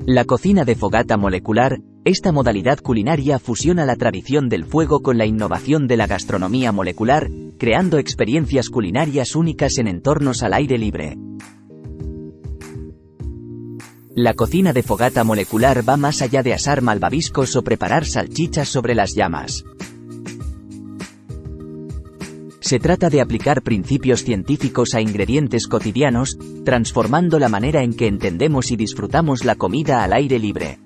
La cocina de fogata molecular, esta modalidad culinaria fusiona la tradición del fuego con la innovación de la gastronomía molecular, creando experiencias culinarias únicas en entornos al aire libre. La cocina de fogata molecular va más allá de asar malvaviscos o preparar salchichas sobre las llamas. Se trata de aplicar principios científicos a ingredientes cotidianos, transformando la manera en que entendemos y disfrutamos la comida al aire libre.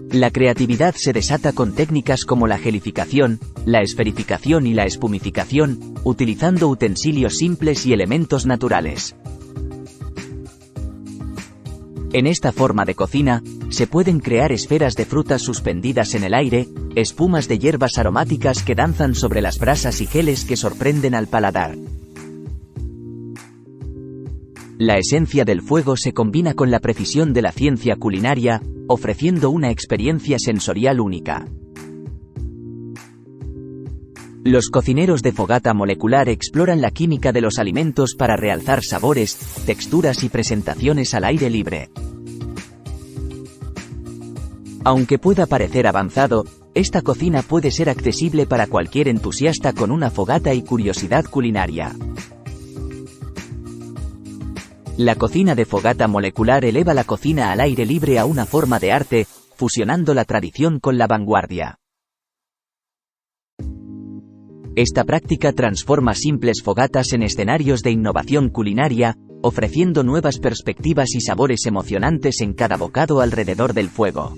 La creatividad se desata con técnicas como la gelificación, la esferificación y la espumificación, utilizando utensilios simples y elementos naturales. En esta forma de cocina, se pueden crear esferas de frutas suspendidas en el aire, espumas de hierbas aromáticas que danzan sobre las brasas y geles que sorprenden al paladar. La esencia del fuego se combina con la precisión de la ciencia culinaria, ofreciendo una experiencia sensorial única. Los cocineros de fogata molecular exploran la química de los alimentos para realzar sabores, texturas y presentaciones al aire libre. Aunque pueda parecer avanzado, esta cocina puede ser accesible para cualquier entusiasta con una fogata y curiosidad culinaria. La cocina de fogata molecular eleva la cocina al aire libre a una forma de arte, fusionando la tradición con la vanguardia. Esta práctica transforma simples fogatas en escenarios de innovación culinaria, ofreciendo nuevas perspectivas y sabores emocionantes en cada bocado alrededor del fuego.